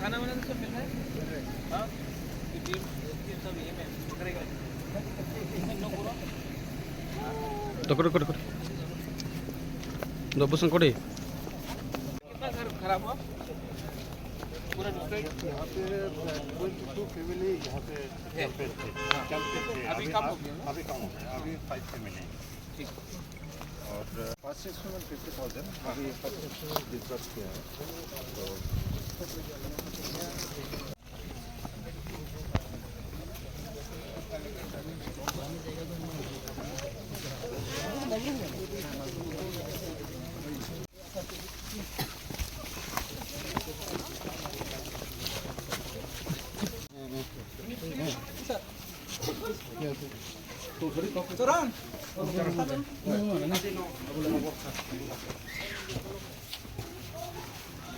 खाना वाना तो सब मिल रहा है। हाँ सब ये में करेगा कोड़ी कितना घर खराब हुआ पूरा डिस्ट्रॉय। यहाँ पे 22 फैमिली यहाँ पे कैंपेड थे। अभी कम हो गया ना? अभी कम हो गया, अभी 5 फैमिली ठीक। और 5,650,000 अभी 5,600 डिस्बर्स किया है। तो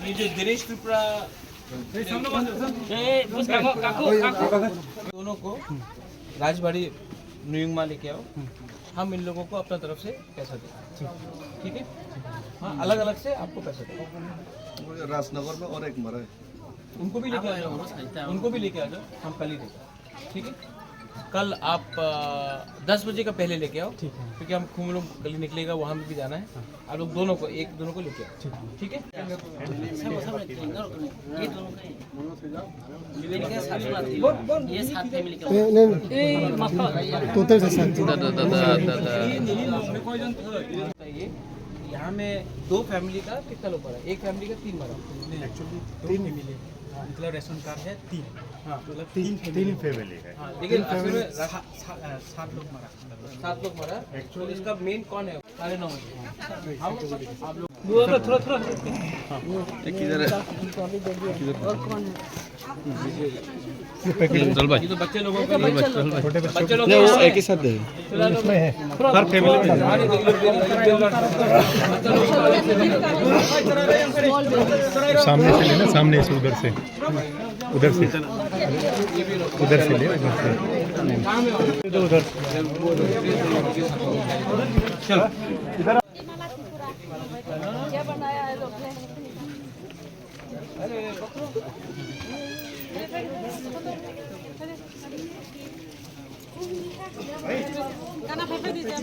ये जो दिनेश त्रिपुरा दोनों को राजबाड़ी न्यूयॉर्क में लेके आओ। हम इन लोगों को अपना तरफ से पैसा देंगे, ठीक है? हाँ, अलग अलग से आपको पैसा देंगे। राजनगर में और एक मरा है। उनको भी लेके आ जाओ, उनको भी लेके आ जाओ, हम कल ही देंगे, ठीक है? कल आप 10 बजे का पहले लेके आओ, ठीक है? क्योंकि हम खूब लोग कल ही निकलेगा, वहाँ भी जाना है। आप लोग दोनों को लेके आओ, ठीक है? यहाँ में 2 फैमिली का कितना लोग मरा? एक फैमिली का 3 मरा। एक्चुअली 3 फैमिली है, मतलब रेशन कार्ड है 3। हाँ, मतलब 3 फैमिली है। हाँ, लेकिन असल में 7 लोग मरा। 7 लोग मरा। एक्चुअली इसका मेन कौन है? 9:30 बजे हम आप लोग थोड़ा चल भाई ये तो बच्चे लोगों को बच्चे लोग एक ही साथ दे हर फैमिली में सामने से लेना, सामने से उधर से ले उधर चल क्या बनाया है लोग ने? गाना फेंक दीजिए,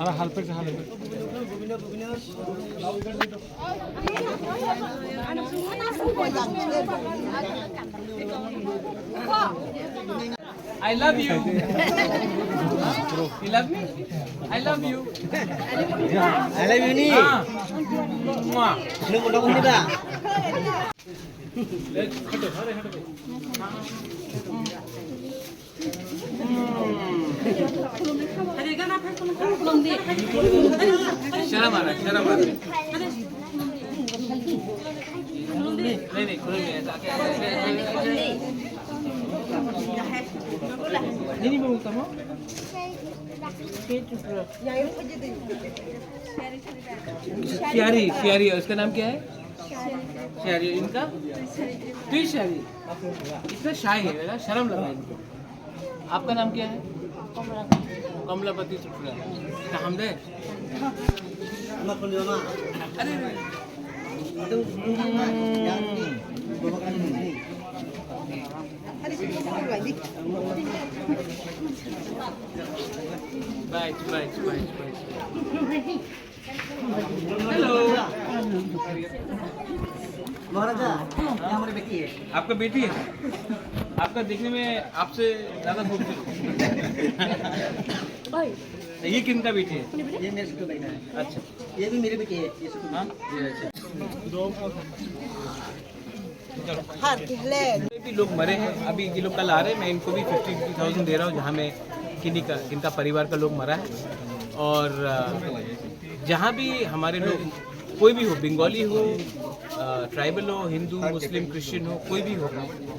अरे हाल पे I love you. You love me? I love you. I love you ni. Mwah. Lu mudah mudah dah. अरे गाना फेंक दो, शर्म आ रहा नहीं खुले में ऐसा नहीं बोलता हूँ। प्यारी उसका नाम क्या है? शायरी। इनका फिर शायरी इतना शाय है, मेरा शर्म लगा इनको। आपका नाम क्या है? कमलापति त्रिपुरा। हम दे अरे हेलो हमारी बेटी है। आपका बेटी है? आपका देखने में आपसे ज़्यादा खूबसूरत। ये किन का बेटी है? ये मेरे छोटा बेटा है। अच्छा, ये भी मेरी बेटी है। हाँ ये अच्छा। भी लोग मरे हैं, अभी ये लोग कल आ रहे हैं। मैं इनको भी 50,000 दे रहा हूँ, जहाँ में किनका परिवार का लोग मरा है। और जहाँ भी हमारे लोग कोई भी हो, बंगाली हो, ट्राइबल हो, हिंदू, मुस्लिम, क्रिश्चियन हो, कोई भी हो,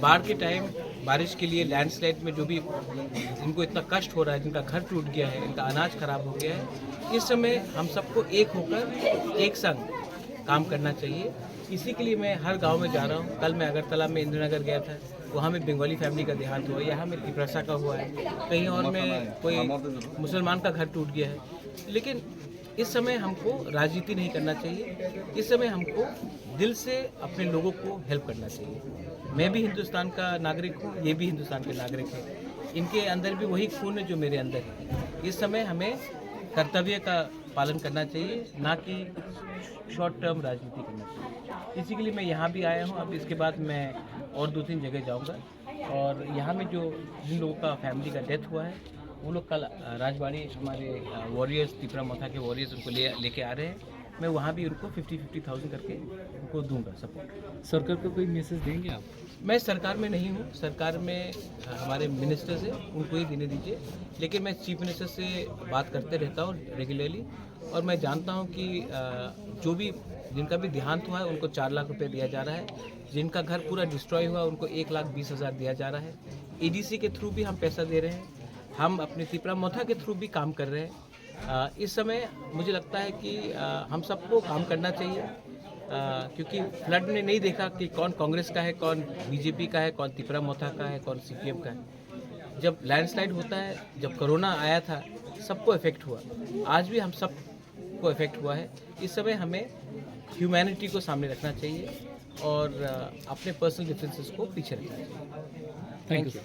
बाढ़ के टाइम बारिश के लिए लैंडस्लाइड में जो भी इनको इतना कष्ट हो रहा है, जिनका घर टूट गया है, इनका अनाज खराब हो गया है, इस समय हम सबको एक होकर एक संग काम करना चाहिए। इसी के लिए मैं हर गांव में जा रहा हूं। कल मैं अगरतला में इंद्रनगर गया था, वहाँ में बंगाली फैमिली का देहांत हुआ, यहाँ में तिपरासा का हुआ है, कहीं और में कोई मुसलमान का घर टूट गया है। लेकिन इस समय हमको राजनीति नहीं करना चाहिए, इस समय हमको दिल से अपने लोगों को हेल्प करना चाहिए। मैं भी हिंदुस्तान का नागरिक हूँ, ये भी हिंदुस्तान के नागरिक हैं, इनके अंदर भी वही खून है जो मेरे अंदर है। इस समय हमें कर्तव्य का पालन करना चाहिए, ना कि शॉर्ट टर्म राजनीति करना चाहिए। इसी के लिए मैं यहाँ भी आया हूँ। अब इसके बाद मैं और 2-3 जगह जाऊँगा, और यहाँ में जो जिन लोगों का फैमिली का डेथ हुआ है वो लोग कल राजवाड़ी हमारे वॉरियर्स, तिपरा मोथा के वॉरियर्स उनको लेके आ रहे हैं। मैं वहाँ भी उनको 50,000 करके उनको दूंगा सपोर्ट। सरकार को कोई मैसेज देंगे आप? मैं सरकार में नहीं हूँ, सरकार में हमारे मिनिस्टर्स हैं, उनको ही देने दीजिए। लेकिन मैं चीफ मिनिस्टर से बात करते रहता हूँ रेगुलरली, और मैं जानता हूँ कि जो भी जिनका भी देहांत हुआ है उनको 4 लाख रुपए दिया जा रहा है, जिनका घर पूरा डिस्ट्रॉय हुआ उनको 1,20,000 दिया जा रहा है। एडीसी के थ्रू भी हम पैसा दे रहे हैं, हम अपने तिपरा मोथा के थ्रू भी काम कर रहे हैं। इस समय मुझे लगता है कि हम सबको काम करना चाहिए, क्योंकि फ्लड ने नहीं देखा कि कौन कांग्रेस का है, कौन बीजेपी का है, कौन तिपरा मोथा का है, कौन सीपीएम का है। जब लैंडस्लाइड होता है, जब कोरोना आया था, सबको इफेक्ट हुआ, आज भी हम सबको इफेक्ट हुआ है। इस समय हमें ह्यूमैनिटी को सामने रखना चाहिए और अपने पर्सनल डिफरेंसेस को पीछे रखना चाहिए। Thank you.